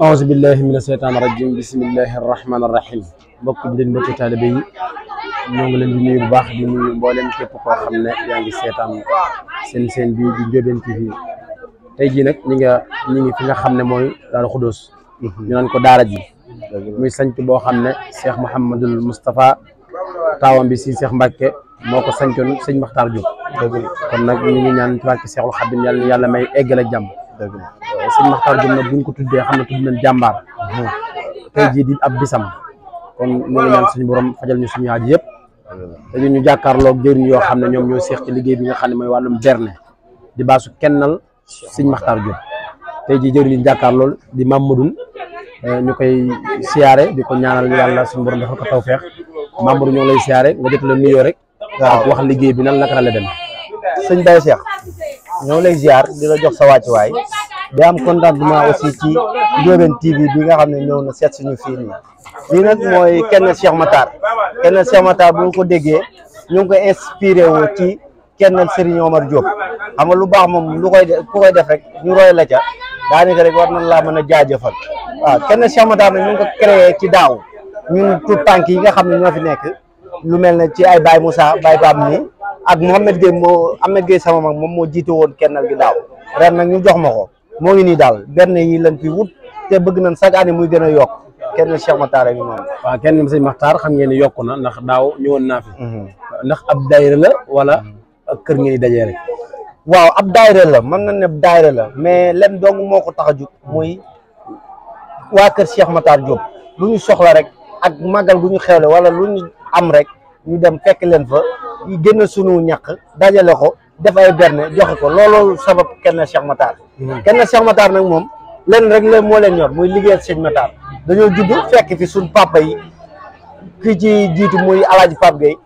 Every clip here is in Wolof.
auzu billahi mina sheytaani rajim bismillahi rahmaani rahim mbokk bi leen mbokki taalibe yi ñoo ngi leen di nuyu bu baax di nuyu mboolem képp koo xam ne yaa ngi seetaan seen bi di Ndiobène TV tey jii nag ñi ngi fi nga xam ne mooy Daaru Xudoos ñu naan ko daara ji muy sanc boo xam ne Cheikh Mouhamadul Moustapha taawam bi si Cheikh Mbacke moo ko sancoon sëñ Makhtar Diop kon nag ñu ngi ñaan ci barke Cheikhul Khadim yàlla may eggal ak jàmm sëñ Makhtar Diop nag buñ ko tuddee xam ne tudd nañ jàmbaar tey jii di ab bisam kon ñu ngi ñaan suñu borom fajal ñu suñu aajo yëpp te ñu jàkkaarloog jëriñ yoo xam ne ñoom ñoo seex ci liggéey bi nga xam ne mooy wàllum berne di baasu kennal sëñ Makhtar Diop tey jii jëriñ ñu jàkkaarlool di Mamadou ñu koy siyaare di ko ñaanal yàlla suñu borom dafa ko tawfeex Mamadou ñoo lay siyaare nga jot la nuyoo rek waaw wax liggéey bi nan naka la dem sëñ Baye Cheikh ñoo lay ziar di la jox sa wàccuwaay di am contentement aussi ci Ndiobène TV bi nga xam ne ñëw na seet suñu fii nii lii nag mooy kenn Cheikh Matar bu nga ko déggee ñu ngi koy inspiré wu ci kenn Serigne Omar Diop xam nga lu baax moom ku koy def rek ñu roy la ca daanaka rek war nañ laa mën a jaajëfal waaw kenn Cheikh Matar nag ñu ngi ko créé ci daaw ñun tout tànk yi nga xam ne ñoo fi nekk lu mel ne ci ay Baye Moussa Baye Bam nii ak Mohamed Gueye sama mag moom moo jiite woon kennal gi daaw ren nag ñu jox ma ko moo ngi nii daal benn yi lañ fi wut te bëgg nañ chaque année muy gën a yokk kenn Cheikh Matar ak noonu. waaw kenn sëñ Makhtar xam ngeen ne yokku na ndax daaw ñëwoon naa fi. ndax ab daayira la wala ak kër ngeen di dajee rek. waaw ab daayira la mën na ne daayira la mais len dong moo ko tax a jug muy waa kër Cheikh Matar Diop lu ñu soxla rek ak màggal gu ñu xewle wala lu ñu am rek ñu dem fekk leen fa ñu génn sunu ñàkk dajale ko def ay berne joxe ko looloo sabab kenn Cheikh Matar. kenn Cheikh Matar nag moom leen rek la moo leen ñor muy liggéeyal Cheikh Matar dañoo judd fekk fi suñ papa yi ki ci jiitu muy Alaaji Pape Gueye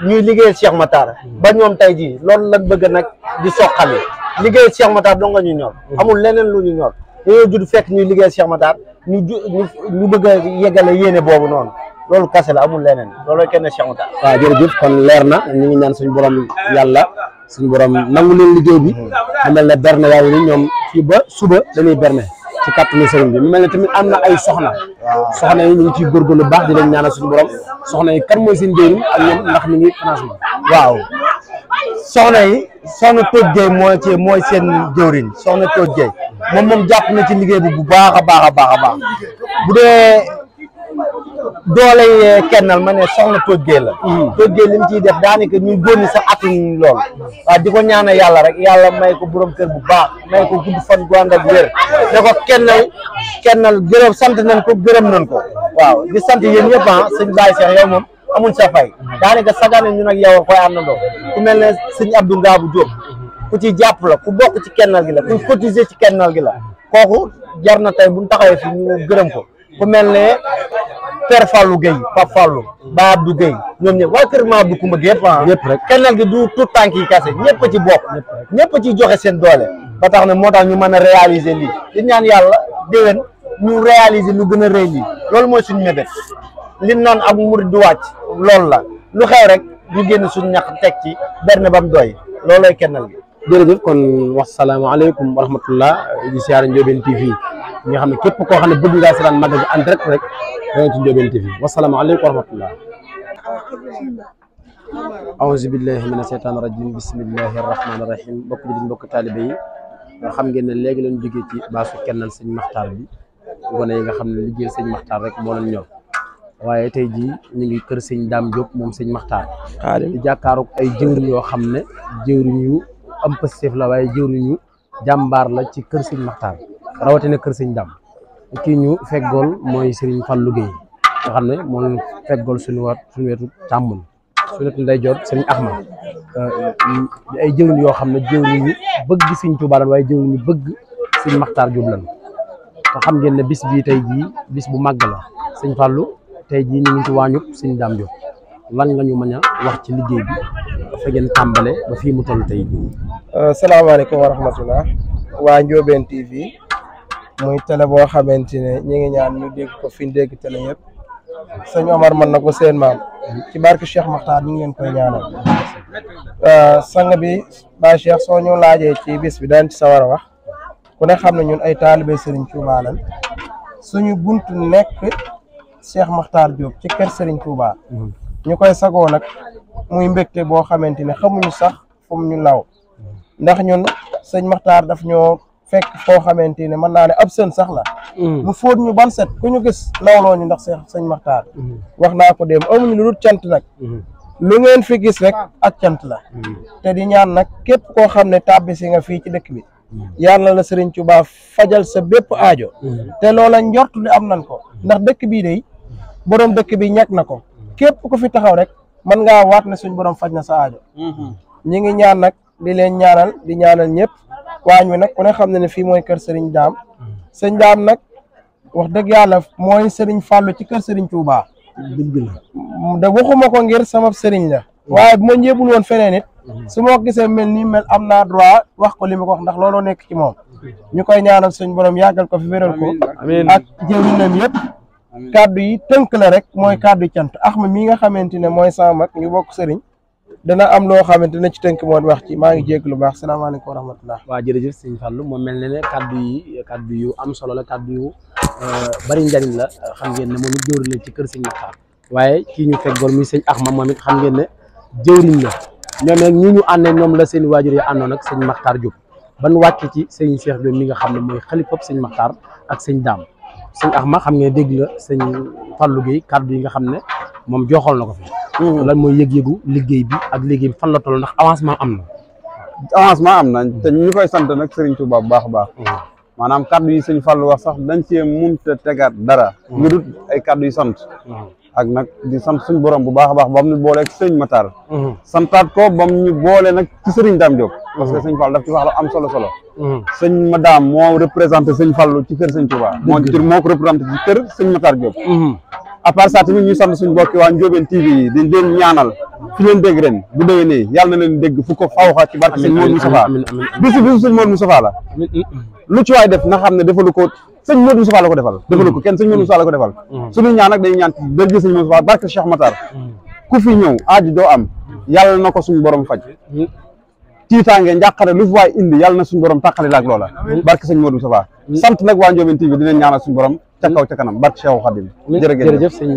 ñuy liggéeyal Cheikh Matar ba ñoom tey jii loolu lañ bëgg nag di soqali liggéeyal Cheikh Matar dong nga ñu ñor amul leneen lu ñu ñor dañoo judd fekk ñuy liggéeyal Cheikh Matar ñu bëgg a yeggale yéene boobu noonu loolu kase la amul leneen looloo kenn Cheikh Matar. waaw jërëjëf kon leer na ñu ngi ñaan suñu borom yàlla suñu borom nangu leen liggéey bi mu mel ne berne waaye ni ñoom fii ba suba dañuy berne ci kàttanu sëriñ bi mu mel ne tamit am na ay soxna yi ñu ngi ciy góorgóorlu baax di leen ñaanal suñu borom soxna yi kan mooy seen njëriñ ak ñoom ndax mi ngi financement waaw soxna yi soxna Tooj Gueye mooy seen jëwriñ soxna Tooj Gueye moom jàpp na ci liggéey bi bu baax a baax bu dee doole kennal ma ne soxna Tooj Gueye la Tooj Gueye li mu ciy def daanaka ñun góor ñi sax atuñ lool waaw di ko ñaanal yàlla rek yàlla may ko borom kër bu baax may ko gudd fan gu ànd ak wér ne ko kennal gërëm sant nañ ko gërëm nañ ko waaw di sant yéen ñëpp sëñ Baye Cheikh yow moom amuñ sa fay daanaka sagane ñun ak yow koy àndandoo ku mel ne sëñ Abdou Ngabou Diop ku ci jàpp la ku bokk ci kennal gi la ku cotiser ci kennal gi la kooku jar na tey buñ taxawee fi ñu gërëm ko ku mel ne Père Fallou Gueye Pape Fallou Ba Abdou Gueye ñoom ñëpp waa kër ma Abdou Koumba gi yëpp rek kennal gi du tout tànk yi kase ñëpp ci bokk ñëpp ci joxe seen doole ba tax na moo tax ñu mën a réaliser lii di ñaan yàlla déwén ñu réaliser lu gën a rëy lii loolu mooy suñu mébét li naan ak murid du wàcc loolu la lu xew rek ñu génn suñu ñax teg ci berne bam doy loolooy kennal gi. jërëjëf kon wasalaamaaleykum wa rahmatullah di siyaare Ndiobène TV nga xam ne képp koo xam ne bëgg ngaa seetaan magal gi en direct rek danga ci Ndiobène TV wasalaamaaleykum wa rahmatullah aouzu billahi mina seytaani rajim bismillahi rahmaani rahim mbokk ji di mbokk taalibe yi nga xam ngeen ne léegi lañ jógee ci baasu kennal sëñ Makhtar bi gone yi nga xam ne liggéey sëñ Makhtar rek moo leen ñor waaye tey jii ñu ngi kër sëñ Dame Diop moom sëñ Makhtar di jàkkaaruk ay jëwriñ yoo xam ne jëwriñ yu am Pastef la waaye jëwriñu jàmbaar la ci kër sëñ Makhtar rawatina kër sëñ Dame kii ñu feggool mooy Serigne Fallou Gueye nga xam ne moo leen feggool suñu wetu càmmoñ suñu wetu ndeyjoor Serigne Ahmad ay jëwriñ yoo xam ne jëwriñu bëgg sëñ Tuubaa la waaye jëwriñu bëgg sëñ Makhtar Diop lan te xam ngeen ne bis bii tey jii bis bu màgg la sëñ Fallou tey jii ñu ngi ci waañub sëñ Dame Diop lan nga ñu mën a wax ci liggéey bi fa ngeen tàmbale ba fii mu toll tey jii. salaamaaleykum wa rahmatullah waa Ndiobène TV muy télé boo xamante ne ñi ngi ñaan ñu dégg ko fi ñu dégg télé yëpp sëñ Omar mën na ko seen maam ci barke Cheikh Makhtar ñu ngi leen koy ñaanal sang bi Baye Cheikh soo ñu laajee ci bis bi daan ci sawar a wax ku ne xam ne ñun ay taalibe Serigne Touba lan suñu buntu nekk Cheikh Makhtar Diop ci kër Serigne Touba ñu koy sagoo nag muy mbégte boo xamante ne xamuñu sax fu mu ñu law ndax ñun sëñ Makhtar daf ñoo fekk foo xamante ne mën naa ne ab sën sax la mu fóot ñu ban set ku ñu gis nawloo ñu ndax sëñ Makhtar wax naa ko dem amuñu lu dul cant nag lu ngeen fi gis rek ak cant la te di ñaan nag képp koo xam ne tàbbi si nga fii ci dëkk bi yàlla la Serigne Touba fajal sa bépp aajo te loola njort li am nan ko ndax dëkk bii day borom dëkk bi ñàkk na ko képp ku fi taxaw rek mën ngaa waat ne suñ borom faj na sa aajo ñi ngi ñaan nag di leen ñaanal di ñaanal ñëpp waañ wi nag ku ne xam ne ne fii mooy kër Serigne Dame sëñ Dame nag wax dëgg yàlla mooy Serigne Fallou ci kër Serigne Touba da waxuma ko ngir sama Serigne la waaye bu ma njébul woon feneen it su ma ko gisee mel nii mel am naa droit wax ko li ma ko wax ndax looloo nekk ci moom ñu koy ñaanal suñ borom yàggal ko fi wéral ko ak jëwriñam yëpp kaddu yi tënk la rek mooy kaddu cant Axma mi nga xamante ne mooy sama mag ñu bokk sëriñ dana am loo xamante ne ci tënk moo wax ci maa ngi jégg lu baax salaamaaleykum wa rahmatullah waa jërëjëf sëñ Fallou moom mel ne ne kaddu yu am solo la kaddu yu bari njariñ la xam ngeen ne moom it jëwriñ la ci kër sëñ Makhtar waaye kii ñu fekkoon muy sëñ Axma moom it xam ngeen ne jëwriñ la ñoom nag ñi ñu àndee ñoom la seen waajur yi àndoon ak sëñ Makhtar Diop ban wàcc ci sëñ Cheikh Diop mi nga xam ne mooy xalifab sëñ Makhtar ak sëñ Dame sëñ Axma xam ngeen dégg nga sëñ Fallou Gueye kaddu yi nga xam ne moom joxool na ko fi lan mooy yëg-yëgu liggéey bi ak liggéey bi fan la toll ndax avancement am na te ñu koy sant nag Serigne Touba bu baax a baax maanaam kaddu yi sëñ Fallou wax sax dañ cee munta tegaat dara ñu dut ay kaddu yu sant ak nag di sant suñ borom bu baax a baax ba mu ñu booleeg sëñ Makhtar santaat ko ba mu ñu boole nag ci Serigne Dame Diop parce que sëñ Fallou daf ci wax lu am solo sëñ Madame moo représenté sëñ Fallou ci kër sëñ Touba moo ko représenté ci kër sëñ Makhtar Diop à part ça tamit ñu sant suñ bokki waa Ndiobène TV yi dañ leen ñaanal fi leen dégg ren bu déwénee yàlla na leen dégg fu ko fawxa ci barke sëñ Modou Moustapha bisu sëñ Modou Moustapha la lu ci waay def na xam ne defalu ko sëñ Modou Moustapha la ko defal defalu ko kenn sëñ Modou Moustapha la ko defal suñu ñaan nag dañuy ñaan dërjë sëñ Modou Moustapha barke Cheikh Makhtar ku fi ñëw aaju doo am yàlla na ko suñu borom faj tiitaange njàqare lu fi waay indi yàlla na suñu borom tàqali laak loola barke sëñ Modou Moustapha sant nag waa Ndiobène TV di leen ñaanal suñu borom ca kaw ca kanam barke Cheikh Khadim jërëjëf sëñ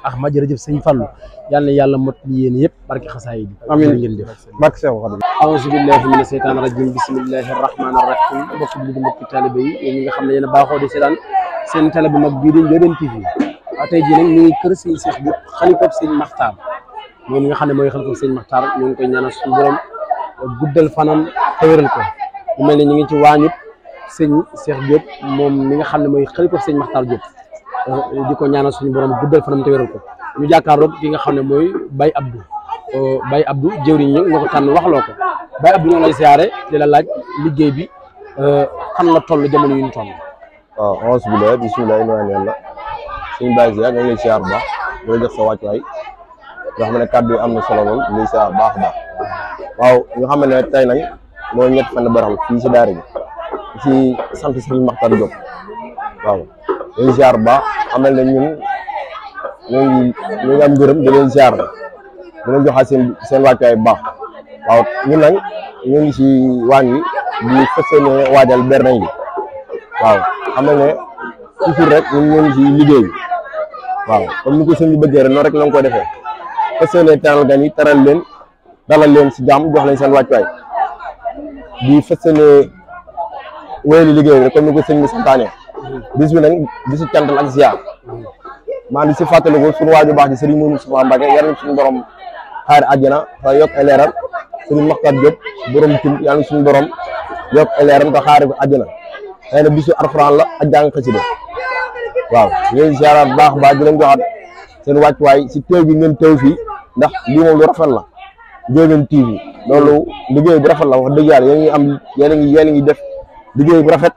Axma jërëjëf sëñ Fallou yàlla na yàlla mot li yéen yëpp barke xasaay bi amiin ngeen jëf barke Cheikh Khadim a'uuzu billahi mina sheytaani rajim bismillahi rahmaani rahim mbokk bi di mbokki taalibe yi yéen ñi nga xam ne yéen a baaxoo di seetaan seen télé bu mag bii di Ndiobène TV tey jii nag ñu ngi kër sëñ Cheikh Diop xalifab sëñ Makhtar moom mi nga xam ne mooy xalifab sëñ Makhtar ñu ngi koy ñaanal suñu borom guddal fanam te wéral ko mu mel ne ñu ngi ci waañut sëñ Cheikh Diop moom mi nga xam ne mooy xalifab sëñ Makhtar Diop di ko ñaanal suñu borom guddal fanam te wéral ko ñu jàkkaarloog ki nga xam ne mooy Baye Abdou jëwriñ ñoo ko tànn waxloo ko Baye Abdou ñoo lay siyaare di la laaj liggéey bi fan la toll jamono yu ñu toll. waaw auzu billaahi bismillaahi inna yàlla suñu Baye Ziar ñu ngi lay siyaar bu baax loolu jox sa wàccuwaay nga xam ne kàddu yi am na solo lool ñu lay siyaar baax a baax waaw ñu xam ne tey nag mooy ñett fan baraxlu fii si daara bi ci sant Serigne Makhtar Diop waaw ñu siyaar bu baax amal na ñun ñu ngi am ngërëm di leen siyaar di leen joxaat seen wàccuwaay bu baax waaw ñun nag ñu ngi si waañ wi di fas yéene waajal berne yi waaw xam ne toujours rek ñu ngi si liggéey bi waaw comme ni ko sëñ bi bëggee rek noonu rek la nga koy defee fas yéene teral gan yi teral leen dalal leen si jàmm jox leen seen wàccuwaay di fas yéene wéyali liggéey bi rek comme ni ko sëñ bi santaane bis bi nag bisu cantal ak ziar maa ngi si fàttaliku suñu waaju baax ji Serigne Modou Moustapha Mbacké yar na suñu borom xaar àjjana fa yokk ay leeral Serigne Makhtar Diop borom tim yàlla na suñu borom yokk ay leeram te xaari ko àjjana xëy na bisu alxuraan la ak jàng xasida waaw ñooy ziaraat baax baax di leen joxaat seen wàccuwaay si teew bi ngeen teew fii ndax lii moom lu rafet la Ndiobène TV loolu liggéey bu rafet la wax dëgg yàlla yéen a ngi def liggéey bu rafet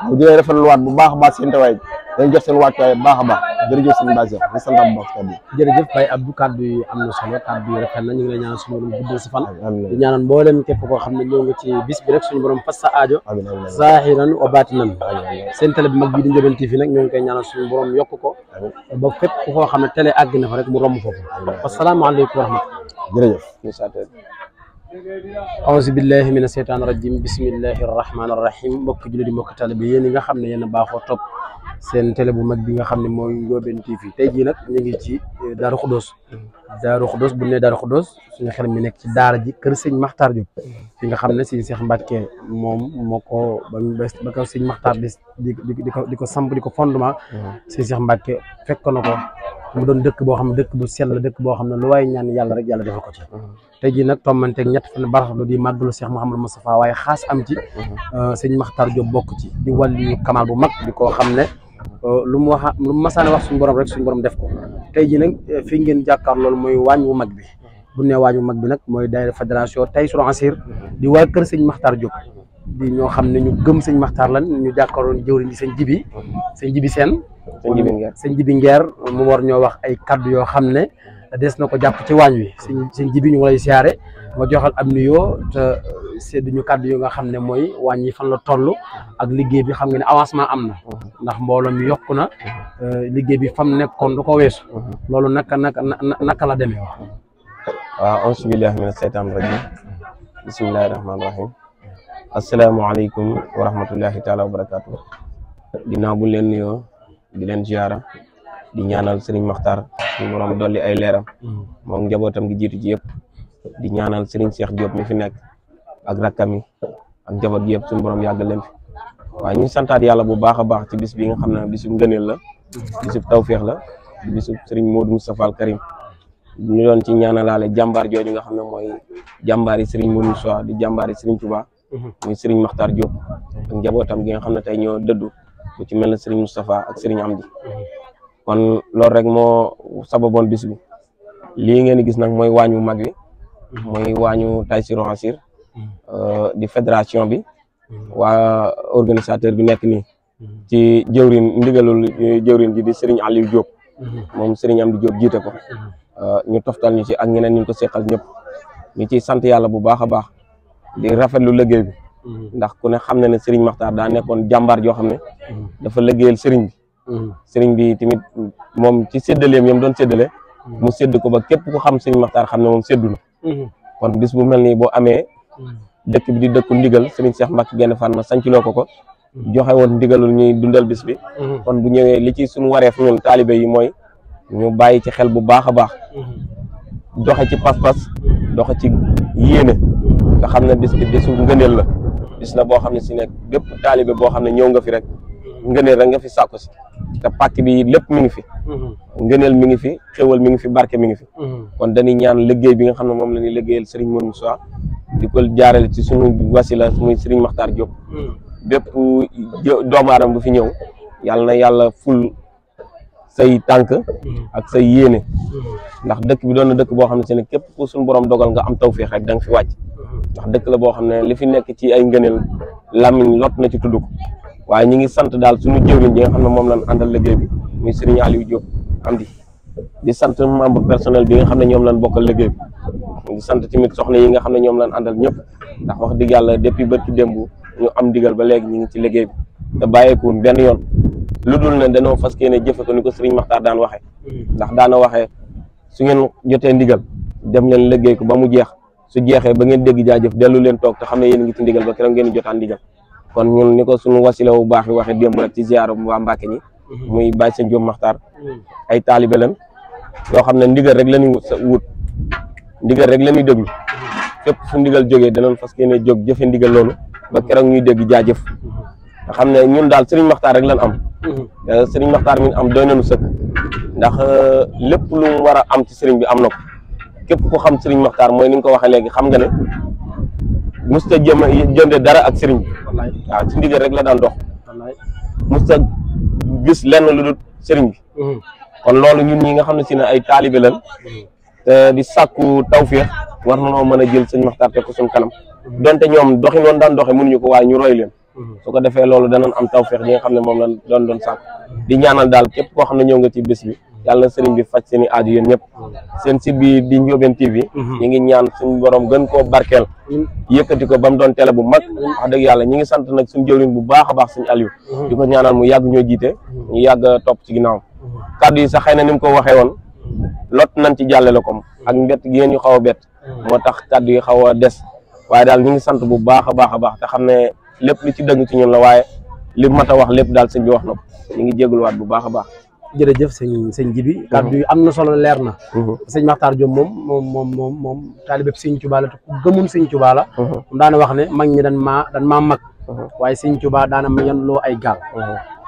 bu dee rafetluwaat bu baax a baax seen tawaay dañ jox seen wàccuwaay bu baax a baax jërëjëf sëñ Bassirou di sant bu baax kàddu yi jërëjëf Baye Abdou kàddu yi am na solo kàddu yi rafet na ñu ngi lay ñaanal suñu borom guddal sa fan di ñaanal mboolem képp koo xam ne ñëw nga ci bis bi rek suñu borom fas sa aajo zahiran wa batinan seen télé bi mag bii di Ndiobène TV nag ñoo ngi koy ñaanal suñu borom yokk ko ba fépp koo xam ne télé àgg na fa rek mu romb foofu asalaamaaleykum wa rahmatulah jërëjëf auzu billahi mina seytaani rajim bismillahi rahmaani rahim mbokk jullit di mbokk taalibe yéen yi nga xam ne yéen a baaxoo topp seen télé bu mag bi nga xam ne mooy Ndiobène TV tey jii nag ñu ngi ci Daaru Xudoos bu ne Daaru Xudoos suñu xel mi nekk ci daara ji kër sëñ Makhtar Diop fi nga xam ne sëñ Cheikh Mbacke moom moo ko ba ko sëñ Makhtar di ko samp di ko fondement sëñ Cheikh Mbacke fekk na ko mu doon dëkk boo xam ne dëkk bu sell dëkk boo xam ne lu waaye ñaan yàlla rek yàlla defal ko ci tey jii nag tommanteeg ñett fan baraxlu di màggalu Cheikh Mouhamadou Moustapha waaye xaas am ci sëñ Makhtar Diop bokk ci di wàllu kamal bu mag di koo xam ne lu mu masaane wax suñu borom rek suñu borom def ko tey jii nag fi ngeen jàkkaar loolu mooy waañ wu mag bi bu ne waañ wu mag bi nag mooy daayira fédération Taysiroul Assir di waa kër sëñ Makhtar Diop di ñoo xam ne ñu gëm sëñ Makhtar lan ñu jàkkaaroon jëwriñ di sëñ Jibi Seen sëñ Jibi Ngeer mu war ñoo wax ay kaddu yoo xam ne des na ko jàpp ci waañ wi sëñ Jibi ñu ngi lay siyaare nga joxal am nuyoo te seddu ñu kaddu yu nga xam ne mooy waañ yi fan la toll ak liggéey bi xam nga ne avancement am na ndax mbooloo mi yokku na liggéey bi fam nekkoon du ko weesu loolu naka la demee wax waaw auzu billahi mina seytaani rajim bismillahi rahmaani rahim asalaamaaleykum wa rahmatullahi taala wa barakatuh ginnaaw bu leen nuyoo di leen ziara di ñaanal Serigne Makhtar suñu borom dolli ay leeram moom njabootam gi jiitu ci yëpp di ñaanal Serigne Cheikh Diop mi fi nekk ak rakkam yi ak njaboot gi yëpp suñu borom yàggal leen fi waaye ñu santaat yàlla bu baax a baax ci bis bi nga xam ne bisu ngëneel la bisu tawféex la bisu Serigne Modou Moustapha Al Karim ñu doon ci ñaanalaale jàmbaar jooju nga xam ne mooy jàmbaari Serigne Modou Moustapha di jàmbaari Serigne Touba muy Serigne Makhtar Diop ak njabootam gi nga xam ne tey ñoo dëddu ku ci mel ne Serigne Moustapha ak Serigne Amdi kon loolu rek moo sababoon bis bi lii ngeen di gis nag mooy waañu mag wi mooy waañu Taysiroul Assir di fédération bi waa organisateur bi nekk nii ci ndigalul jëwrin ji di Serigne Aliou Diop moom Serigne Amdi Diop jiite ko ñu toftal ñu ci ak ñeneen ñu ko seqal ñëpp ñu ciy sant yàlla bu baax a baax di rafetlu liggéey bi ndax ku ne xam na ne Serigne Makhtar daa nekkoon jàmbaar joo xam ne dafa liggéeyal Serigne bi tamit moom ci séddaleem yam doon séddale mu sédd ko ba képp ku xam Serigne Makhtar xam ne moom séddu na kon bis bu mel nii boo amee dëkk bi di dëkku ndigal Serigne Cheikh Mbacke Gaïndé Fatma sancloo ko joxe woon ndigalul ñuy dundal bis bi kon bu ñëwee li ci suñu wareef ñun taalibe yi mooy ñu bàyyi ci xel bu baax a baax doxe ci pas-pas doxe ci yéene nga xam ne bis bi bisu ngëneel la bis la boo xam ne si nekk bépp taalibe boo xam ne ñëw nga fi rek ngëneel rek nga fi sàkku si te pàkk bi lépp mi ngi fi ngëneel mi ngi fi xéwal mi ngi fi barke mi ngi fi kon dañuy ñaan liggéey bi nga xam ne moom la ñuy liggéeyal Serigne Modou Moustapha di ko jaarale ci sunu wasila muy Serigne Makhtar Diop bépp doomu aadama bu fi ñëw yàlla na yàlla ful say tànk ak say yéene ndax dëkk bi doon na dëkk boo xam ne si ne képp ku suñu borom dogal nga am tawféex rek da nga fi wàcc ndax dëkk la boo xam ne li fi nekk ci ay ngëneel làmmiñ lot na ci tudd ko waaye ñi ngi sant daal suñu jëwriñ ji nga xam ne moom lañ àndal liggéey bi muy Serigne Aliou Diop am di sant membre personnel bi nga xam ne ñoom lañ bokkal liggéey bi di sant tamit soxna yi nga xam ne ñoom lañ àndal ñëpp ndax wax dëgg yàlla depuis bërki démb ñu am digal ba léegi ñu ngi ci liggéey bi te bàyyeekuwun benn yoon lu dul ne dañoo fas yéene jëfe ko ni ko Serigne Makhtar daan waxee ndax daana waxee su ngeen jotee ndigal dem leen liggéey ko ba mu jeex su jeexee ba ngeen dégg jaajëf dellu leen toog te xam ne yéen ngi ci ndigal ba keroog ngeen jotaan ndigal kon ñun ni ko suñu wasila bu baax yi waxee démb rek ci ziara waa Mbacke ñi muy Baye Sëñ Diop Makhtar ay taalibe lan yoo xam ne ndigal rek la ñuy wut ndigal rek la ñuy déglu fépp fu ndigal jógee danañ fas yéene jóg jëfe ndigal loolu ba keroog ñuy dégg jaajëf nga xam ne ñun daal Serigne Makhtar rek lan am Serigne Makhtar mi am doy nañu sëkk ndax lépp lu mu war a am ci Serigne bi am na ko képp ku xam Serigne Makhtar mooy ni nga ko waxee léegi xam nga ne musta jënde dara ak Serigne bi waaw ci ndigal rek la daan dox musta gis lenn lu dul Serigne bi kon loolu ñun ñi nga xam ne si ne ay taalibe lan te di sàkku tawféex war na noo mën a jël Serigne Makhtar te ko suñ kanam donte ñoom doxin woon daan doxe mënuñu ko waaye ñu roy leen su ko defee loolu danañ am tawféex yi nga xam ne moom lañ doon sàkk di ñaanal daal képp koo xam ne ñëw nga ci bés bi yàlla na sëriñ bi faj seen i aaju yéen ñëpp seen site bi di Ndiobène TV ñi ngi ñaan suñu borom gën koo barkeel yëkkati ko ba mu doon télé bu mag wax dëgg yàlla ñi ngi sant nag suñu jëwriñ bu baax a baax suñu Aliou di ko ñaanal mu yàgg ñoo jiite ñu yàgg topp ci ginnaaw kàddu yi sax xëy na ni mu ko waxee woon lot nañ ci jàllale ko ak mbett gi ngeen ñu xaw a bett moo tax kàddu yi xaw a des waaye daal ñu ngi sant bu baax a baax te xam ne lépp li ci dëng ci ñun la waaye li mat a wax lépp daal sëñ bi wax na ko ñu ngi jégaluwaat bu baax a baax. jërëjëf sëñ Jibi kàddu yi am na solo leer na. sëñ Makhtar Diop moom taalibe Sëñ Tuubaa la te ku gëmoon Sëñ Tuubaa la. daana wax ne mag ñi dan maa mag. waaye Sëñ Tuubaa daana ma yan loo ay gaal.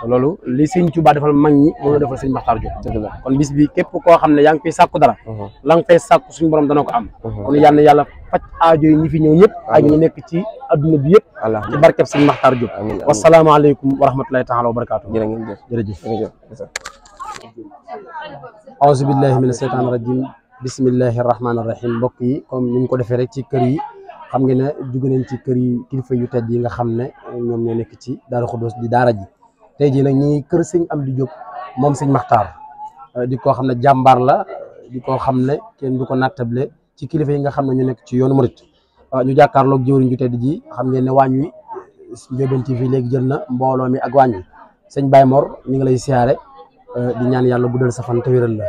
loolu li Sëñ Tuubaa defal mag ñi moom la defal sëñ Makhtar Diop. kon bis bi képp koo xam ne yaa ngi koy sàkku dara. la nga fay sàkku suñu borom dana ko am. kon yal na yàlla faj aajo yi ñi fi ñëw ñëpp. ak ñi nekk ci adduna bi yëpp. ci barkeb sëñ Makhtar Diop. wasalaamaaleykum wa rahmatulahi taala wa barakaatu. jërëjëf. auzu billahi mina seytaani rajim bismillahi rahmaani rahim mbokk yi comme ni ñu ko defee rek ci kër yi xam ngeen ne jóge nañ ci kër yi kilifa yu tedd yi nga xam ne ñoom ñoo nekk ci Daaru Xudoos di daara ji tey jii nag ñi ngi kër sëñ Amdi Diop moom sëñ Makhtar di koo xam ne jàmbaar la di koo xam ne kenn du ko nattable ci kilifa yi nga xam ne ñu nekk ci yoonu murit ñu jàkkaarloog jëwriñ ju tedd ji xam ngeen ne waañ wi Ndiobène TV léegi jël na mbooloo mi ak waañ wi sëñ Baye Mor ñu ngi lay siyaare di ñaan yàlla guddal sa fan te wéral la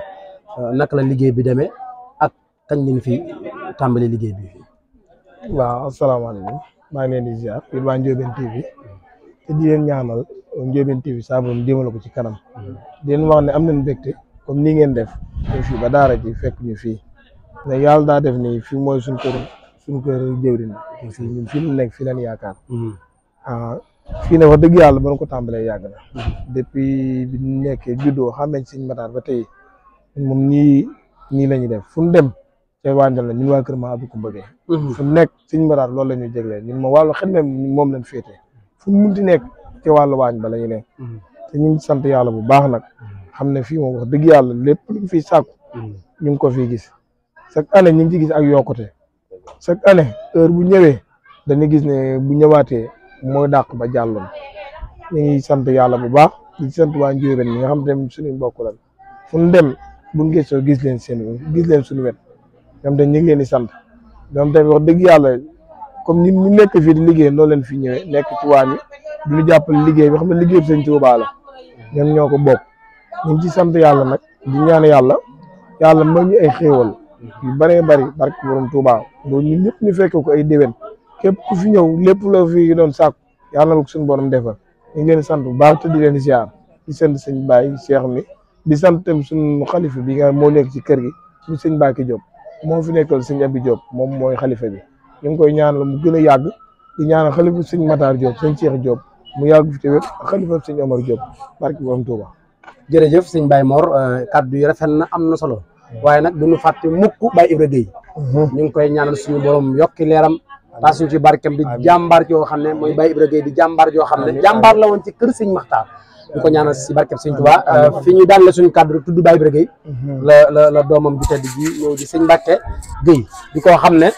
naka la liggéey bi demee ak kañ ngeen fi tàmbali liggéey bi. waaw asalaamaaleykum maa ngi leen di ziar yéen waa Ndiobène TV te di leen ñaanal Ndiobène TV saa borom jëmale ko ci kanam di leen wax ne am nañ mbégte comme ni ngeen def ñu fii ba daara ji fekk ñu fii mais yàlla daa def ni fii mooy suñ kër jëwriñ fii ñun fii lu nekk fii lañ yaakaar fii ne wax dëgg yàlla ba ko tàmbalee yàgg na depuis bi ñu nekkee juddoo xam nañ sëñ Matar ba tey moom nii la ñuy def fu ñu dem ca wànjal la ñun waa kër ma Abdou Koumba Gueye fu mu nekk sëñ Matar loolu la ñuy jéglee ñun moom wàllu xel moom lañ féete fu mu munti nekk ci wàllu waañ ba la ñu nekk te ñu ngi sant yàlla bu baax nag xam ne fii moom wax dëgg yàlla lépp lu fiy sàkku ñu ngi ko fii gis chaque année ñu ngi ci gis ak yokkute chaque année heure bu ñëwee dañuy gis ne bu ñëwaatee mooy dàq ba jàlloon ñu ngi sant yàlla bu baax di sant waa Ndiobène ñi nga xam ne suñu mbokk la fu ñu dem buñ gëstoo gis leen suñu wet ñoom dañ ñu ngi leen di sant ñoom tamit wax dëgg yàlla comme ñu nekk fii di liggéey noonu leen fi ñëwee nekk ci waañ wi ñu jàppale liggéey bi xam ne liggéey bi Sëñ Tuubaa la ñoom ñoo ko bokk ñu ngi ci sant yàlla nag di ñaan yàlla moo ñu ay xéewal yu bëree bëri barke borom Tuubaa loolu ñun ñëpp ñu fekk ko ay déwén képp ku fi ñëw lépp loo fi doon sàkku yàlla na ko suñu borom defal ñu ngi leen di sant bu baax te di leen ziar di sant sëñ Baye Cheikh mi di sant tam suñu xalifa bi nga moo nekk ci kër gi ñu sëñ Mbacke Diop moo fi nekkal sëñ Abi Diop moom mooy xalifa bi ñu ngi koy ñaanal mu gën a yàgg di ñaanal xalifa sëñ Matar Diop sëñ Cheikh Diop mu yàgg fi te wér ak xalifa sëñ Omar Diop barke borom Touba. jërëjëf sëñ Baye Mor kaddu yi rafet na am na solo waaye nag duñu fàtte mukk Baye Ibra Gueye ñu ngi koy ñaanal suñu borom yokki leeram taa suñ ci barkem di jàmbaar joo xam ne mooy Baye Ibra Gueye di jàmbaar joo xam ne jàmbaar la woon ci kër sëñ Makhtar ñu ko ñaanal si barkem sëñ Touba fi ñu daan la suñu kàddu rek tudd Baye Ibra Gueye la doomam ju tedd ji ñëw di sëñ Mbacke Gueye di ko xam ne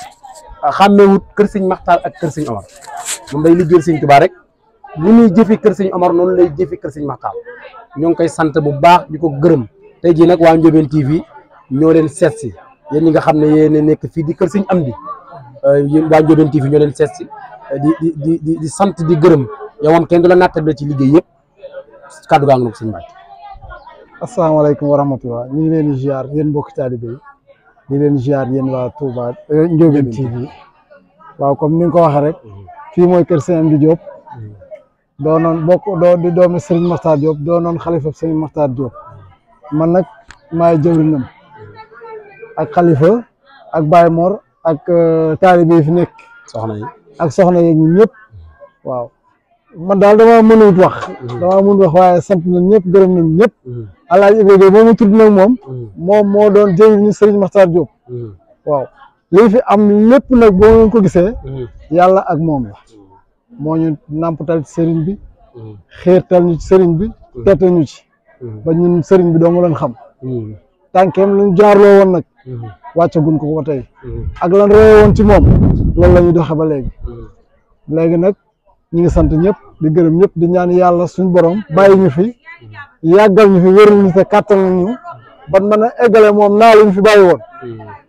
xàmmeewut kër sëñ Makhtar ak kër sëñ Omar moom day liggéeyal sëñ Touba rek ni muy jëfi kër sëñ Omar noonu lay jëfi kër sëñ Makhtar ñoo ngi koy sant bu baax di ko gërëm tey jii nag waa Ndiobène TV ñoo leen seet si yéen ñi nga xam ne yéen nekk fii di kër sëñ Amdi yéen waa Ndiobène TV ñoo leen seet si di sant di gërëm yow moom kenn du la nattable ci liggéey yëpp kàddu gaa ngi nag sëñ Mbacke. asalaamaaleykum wa rahmatulah ñu ngi leen di ziar yéen mbokki taalibe yi di leen ziar yéen waa Touba Ndiobène TV waaw comme ni nga ko waxee rek fii mooy kër sëñ Amdi Diop doonoon di doomi Serigne Makhtar Diop doonoon xalifa Serigne Makhtar Diop man nag maay jëwrinam ak xalifa ak Baye Mor ak taalibe yi fi nekk soxna yi ak soxna yi ñun ñëpp waaw man daal dama mënut wax waaye sant nañ ñëpp gërëm nañ ñëpp Alaaji Ibra Gueye moom mu tudd nag moom moo doon jëwriñu Serigne Makhtar Diop waaw lii fi am lépp nag boo ngeen ko gisee yàlla ak moom la moo ñu nàmpatal ci sëriñ bi xeertal ñu ci sëriñ bi teetal ñu ci ba ñun sëriñ bi doo nga leen xam tànkeem lañ jaarloo woon nag wàccagun ko ba tey ak lan réew woon ci moom loolu la ñuy doxe ba léegi nag ñu ngi sant ñëpp di gërëm ñëpp di ñaan yàlla suñ borom bàyyi ñu fi yàggal ñu fi wéral ñu te kàttal ñu ban mën a eggale moom naa lu ñu fi bàyyi woon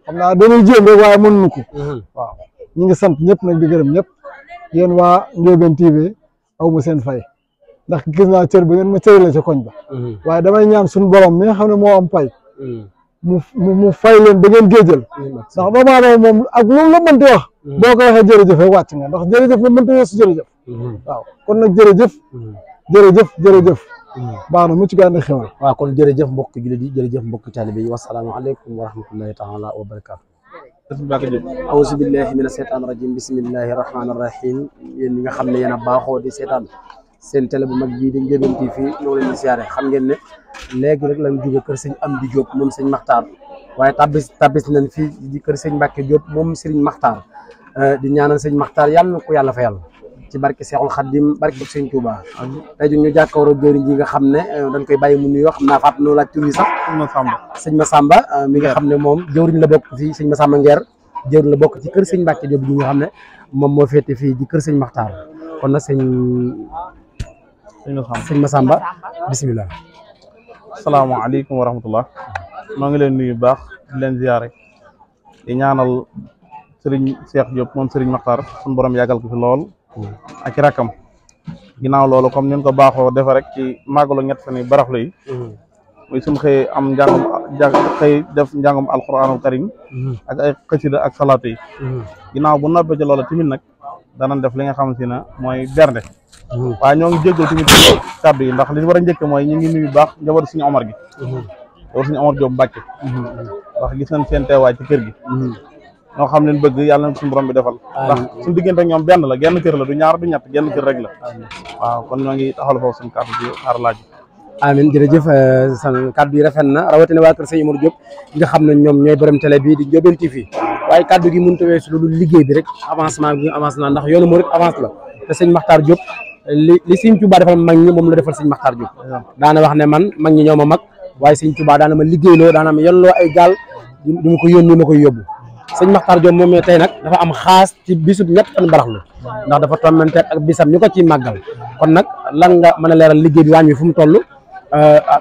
xam naa dañuy jéem rek waaye mënuñu ko waaw ñu ngi sant ñëpp nag di gërëm ñëpp yéen waa Ndiobène TV aw ma seen fay ndax gis naa cër bi ngeen ma cërale ca koñ ba waaye damay ñaan suñu borom mi nga xam ne moo am pay mu fay leen ba ngeen géejal ndax doomu aadama moom ak loolu la mënti wax boo ko waxee jërëjëf rek wàcc nga ndax jërëjëf la mënti weesu jërëjëf waaw kon nag jërëjëf baax na mu ci gànna xewal waaw kon jërëjëf mbokk jullit yi jërëjëf mbokk taalibe yi wasalaamaaleykum wa rahmatullahi taala wa barakaatu auzu billahi mina seytaani rajim bismillahi rahmaani rahim yéen ñi nga xam ne yéen a baaxoo di seetaan seen télé bu mag bii di Ndiobène TV ñoo leen di siyaare xam ngeen ne léegi rek lañ jóge kër sëñ Amdi Diop moom sëñ Maxtaar waaye tabis nañ fii di kër sëñ Mbàkke Diop moom sëriñ Maxtaar di ñaanal sëñ Maxtaar yàlla na ko yàlla fayal ci barke Seexul Xaddim barke sëñ Touba tey ñu jàkkaarloo jëriñ ji nga xam ne dañ koy bàyyi mu nuyoo xam naa faat noo laaj tur yi sax sëñ Massamba mi nga xam ne moom jëwriñ la bokk fii sëñ Massamba Nguer jëwriñ la bokk ci kër sëñ Mbàkke Diop gi nga xam ne moom moo féete fii di kër sëñ Maxtaar kon nag sëñ Massamba bisimilah. asalaamaaleykum wa rahmatullah maa ngi leen nuyu baax di leen ziyaare di ñaanal Serigne Cheikh Diop moom Serigne Maxtaar suñu borom yàggal ko fi lool ak rakam ginnaaw loolu comme ni ñu ko baaxoo defe rek ci màggalu ñett fan yi baraxlu yi muy suñ xëy am xëy def njàngum alquranul karim ak ay xasida ak salaatu yi ginnaaw bu noppee ci loolu tamit nag danañ def li nga xam si ne mooy bernde waaye ñoo ngi jéggal tamit kàddu yi ndax li war a njëkk mooy ñu ngi nuyu baax njaboot suñu Omar gi njaboot suñu Omar Diop Mbàkke ndax gis nañ seen teewaay ci kër gi ñoo xam leen bëgg yàlla na suñu borom bi defal ndax suñu diggante ak ñoom benn la genn kër la du ñaar du ñett genn kër rek la waaw kon ñoo ngi taxawal foofu suñu kàddu bi xaar laaj amin jërëjëf san kàddu yi rafet na rawatina waa kër sëñ Omar Diop nga xam ne ñoom ñooy borom télé bii di Ndiobène TV waaye kàddu gi mënut a weesu lu dul liggéey bi rek avancement bi avancement ndax yoonu murid avance la te sëñ Maxtaar Diop li sëñ Touba defal mag ñi moom la defal sëñ Maxtaar Diop daana wax ne man mag ñi ñoo ma mag waaye sëñ Touba daana ma liggéeyloo daana ma yolloo ay gaal di ma ko yónni ma koy yóbbu sëñ Maxtaar Diop moom tey nag dafa am xaas ci bisub ñett fan baraxlu ndax dafa tombante ak bisam ñu ko ciy màggal kon nag lan nga mën a leeral liggéey bi wàññi wi fu mu toll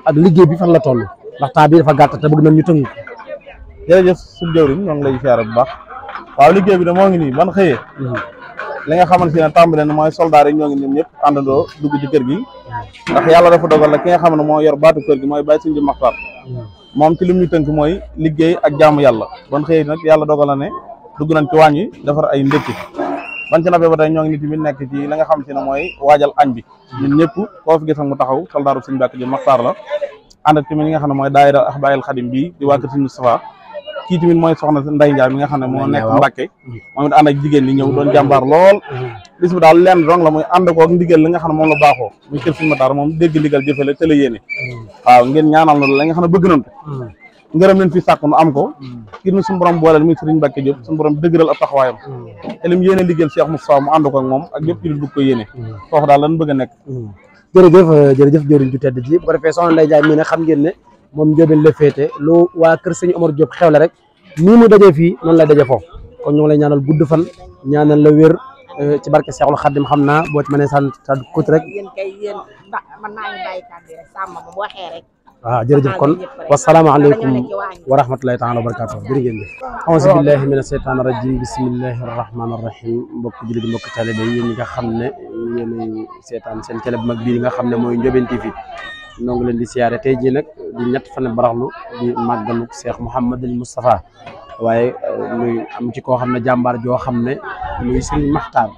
ak liggéey bi fan la toll ndax temps bi dafa gàtt te bëgg nañ ñu tënk jërëjëf suñu jëwriñ ñoo ngi lay siyaare bu baax waaw liggéey bi de moo ngi nii ban xëyee li nga xamante ne tàmbale na mooy soldaar yi ñoo ngi ñoom ñëpp àndandoo dugg ci kër gi ndax yàlla dafa dogal la ki nga xam ne moo yor baatu kër gi mooy Baye Sëñ Maxtaar moom ci lim ñu tënk mooy liggéey ak jaamu yàlla ban xëyee nag yàlla dogal na ne dugg nañ ci waañ wi defar ay ndékki ban ci nappee ba tey ñoo ngi nit tamit nekk ci la nga xamante ne mooy waajal añ bi ñun ñëpp koo fi gis mu taxaw soldaaru Sëñ Mbàkke Maxtaar la ànd ak tamit ñi nga xam ne mooy daayira Ahbaayil Xadim bi di waa kër Sëñ Moustapha kii tamit mooy soxna Ndey Njaay mi nga xam ne moo nekk Mbàkke moom it ànd ak jigéen ñi ñëw doon jàmbaar lool bis bi daal lenn dong la muy ànd ko ak ndigal li nga xam ne moom la baaxoo muy kër Sëñ Maxtaar moom dégg ndigal jëfale te la yéene waaw ngeen ñaanal na la nga xam ne bëgg nañ ko ngërëm leen fi sàkk nu am ko kii nu suñu borom booleel muy Sëriñ Mbàkke Diop suñu borom dëgëral ab taxawaayam te lim yéene liggéeyal Cheikh Moustapha mu ànd ko ak moom ak yëpp ci dugg ko yéene foofu daal lan bëgg a nekk jërëjëf jëriñ ju tedd ji bu ko defee soxna Ndey Njaay mii ne xam ngeen ne moom Ndiobène la féete lu waa kër Sëñ Omar Diop xewle rek nii mu dajee fii noonu lay daje foofu kon ñu ngi lay ñaanal gudd fan ñaanal la wér ci barke Seexul Xaddim xam naa boo ci mënee sant kut rek man maa ngi bàyyi kàddu rek sàmm bu waxee rek waaw jërëjëf kon wasalaamaaleykum wa rahmatulahi taala wa barakatuh jërë ngeen jëf auzu billahi mina seytaani rajim bismillahi rahmaani rahim mbokk jullit mbokk taalibe yi yéen ñi nga xam ne yéen seetaan seen télé bu mag bii nga xam ne mooy Ndiobène TV ñoo ngi leen di siyaare tey jii nag di ñett fan baraxlu di màggalu Cheikh Mouhamadul Moustapha waaye muy am ci koo xam ne jàmbaar joo xam ne muy Sëriñ Maxtaar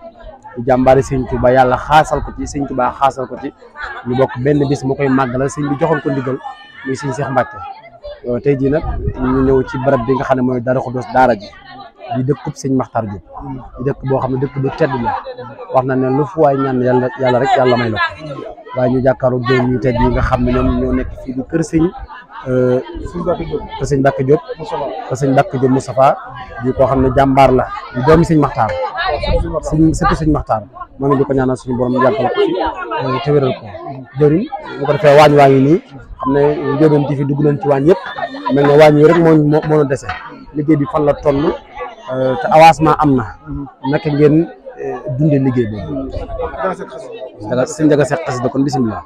di jàmbaari Sëriñ Tuuba yàlla xaasal ko ci Sëriñ Tuuba xaasal ko ci ñu bokk benn bis mu koy màggalal sëñ bi joxoon ko ndigal muy Sëriñ Cheikh Mbacke tey jii nag ñu ñëw ci barab bi nga xam ne mooy Daaru Xudoos daara ji di dëkkub Sëriñ Maxtaar Diop di dëkk boo xam ne dëkk bu tedd la wax na ne lu fu waay ñaan yàlla rek yàlla may la ko waaye ñu jàkkaaroo jëw ñu tedd yi nga xam ne ñoom ñoo nekk fii di kër sëñ Mbacke Diop kër sëñ Mbacke Diop Moustapha di koo xam ne jàmbaar la di doomi Sëñ Maxtaar surtout Sëñ Maxtaar moo ngi di ko ñaanal suñu borom yàggal ko fi te wéral ko jëriñ bu ko defee waañ waa ngi nii xam ne Ndiobène TV dugg nañ ci waañ yëpp mel ne waañ yi rek moo na dese liggéey bi fan la toll te avancement am na naka ngeen dundee liggéey boobu sëñ Njaga Seck xasida kon bisimilah.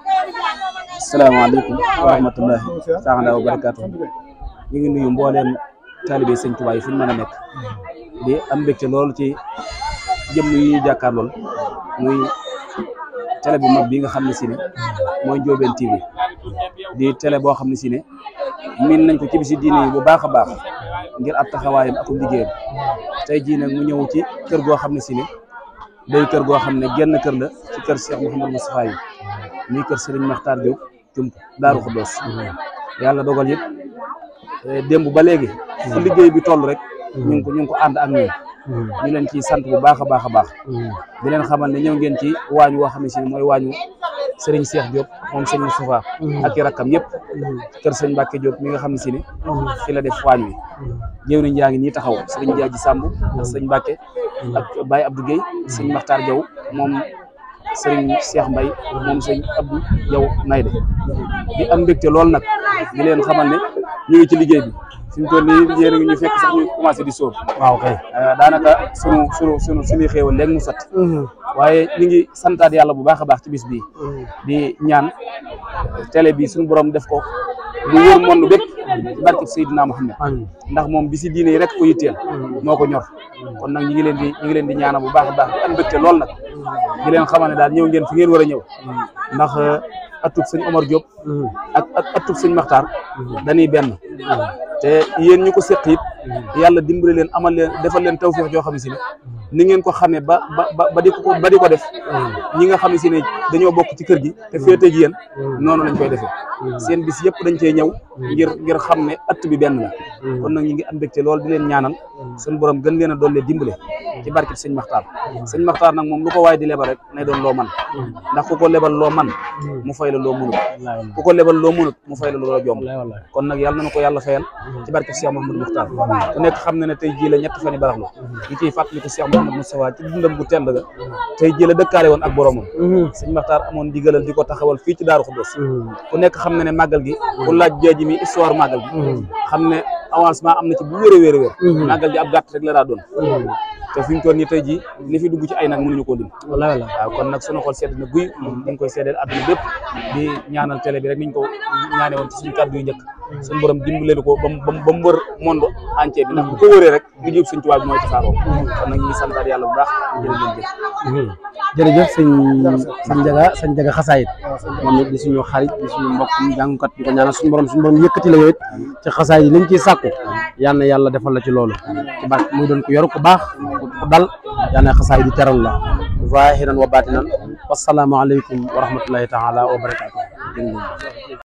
asalaamaaleykum wa rahmatullahi taala wa barakaatu ñu ngi nuyu mbooleem taalibe Sëñ Tuubaa yi fu ñu mën a nekk di am mbégte loolu ci jëmm yi jàkkaar lool muy télé bu mag bi nga xam ne si ne mooy Ndiobène TV di télé boo xam ne si ne miin nañ ko ci bisi diine yi bu baax a baax ngir ab taxawaayam ak liggéeyam tey jii nag mu ñëw ci kër goo xam ne si ne day kër goo xam ne genn kër la ci kër Cheikh Mouhamadou Moustapha yi muy kër Serigne Makhtar Diop Jump Daaru Xudoos yàlla dogal yëpp démb ba léegi fu liggéey bi toll rek ñu ngi ko ànd ak ñun ñu leen ciy sant bu baax a baax a baax di leen xamal ne ñëw ngeen ci waañ woo xam ne si mooy waañu Serigne Cheikh Diop moom sëñ Moustapha ak i rakkam yëpp kër sëñ Mbacke Diop mi nga xam ne si ne fi la def waañ wi ñëw nañ yaa ngi nii taxaw Serigne Diadji Samb ak sëñ Mbacke ak Baye Abdou Guèye sëñ Makhtar Diaw moom Serigne Cheikh Mbaye moom sëñ Abdou Diaw Nayde di am mbégte lool nag di leen xamal ne ñu ngi ci liggéey bi fi mu toll nii yéen a ngi ñu fekk sax ñu commencé di sóob waaw kay daanaka suñuy xéewal léegi mu sotti waaye ñu ngi santaat yàlla bu baax a baax ci bis bii di ñaan télé bi suñu borom def ko mu wër monde bépp ci barke Seydina Muhammad ndax moom bisi diine yi rek ko yitteel moo ko ñor kon nag ñu ngi leen di ñaanal bu baax a baax di am mbégte lool nag di leen xamal ne daal ñëw ngeen fi ngeen war a ñëw ndax atub sëñ Omar Diop ak atub sëñ Makhtar dañuy benn te yéen ñu ko seq it yàlla dimbali leen amal leen defal leen tawfeex joo xam ne si ne ni ngeen ko xamee ba di ko def ñi nga xam ne si ne dañoo bokk ci kër gi te féete ji yéen noonu lañ koy defee seen bis yëpp dañ cee ñëw ngir xam ne att bi benn la kon nag ñi ngi am mbégte lool di leen ñaanal suñu borom gën leen a doole dimbale ci barkeb sëñ Makhtar sëñ Makhtar nag moom lu ko waay di lebal rek nay doon loo man ndax ku ko lebal loo man mu fay la loo mënut ku ko lebal loo mënut mu fay la loo jomb kon nag yàlla na ko yàlla fayal ci barkeb Cheikh Mouhamadou Mokhtar ku nekk xam na ne tey jii la ñetti fan yi baraxlu ñu ciy fàttali ko Cheikh Mouhamadou Moustapha ci dundam bu tedd ga tey jii la dëkkaale woon ak boromam sëñ Makhtar amoon digalal di ko taxawal fii ci Daaru Xudoos ku nekk xam na ne màggal gi ku laaj jaaji mi histoire màggal gi xam ne avancement am na ci bu wér a wér a wér màggal gi ab gàtt rek la daa doon te fi ñu toll nii tey jii li fi dugg ci ay nag mënuñu koo lim waaw kon nag sunu xol sedd na guy ñu ngi koy seddeel àdduna bépp di ñaanal télé bi rek niñ ko ñaane woon ci suñu kàddu yu njëkk suñu borom dimbaleel ko ba mu wër monde entier bi ndax bu ko wëree rek li jëb suñ tubaab bi mooy tasaaroo kon nag ñu ngi santaat yàlla bu baax jërëjëf sëñ Njaga xasaayit moom it di suñu xarit di suñu mbokk jàngkat di ko ñaanal suñu borom yëkkati la yow it ci xasaayit yi liñ ciy sàkku yal na yàlla defal la ci loolu ci barke muy doon ko yoru ko baax ku dal yal na xasaayit di teral la zahiran wa batinan wassalaamu aleykum wa rahmatullahi taala wa barakatuh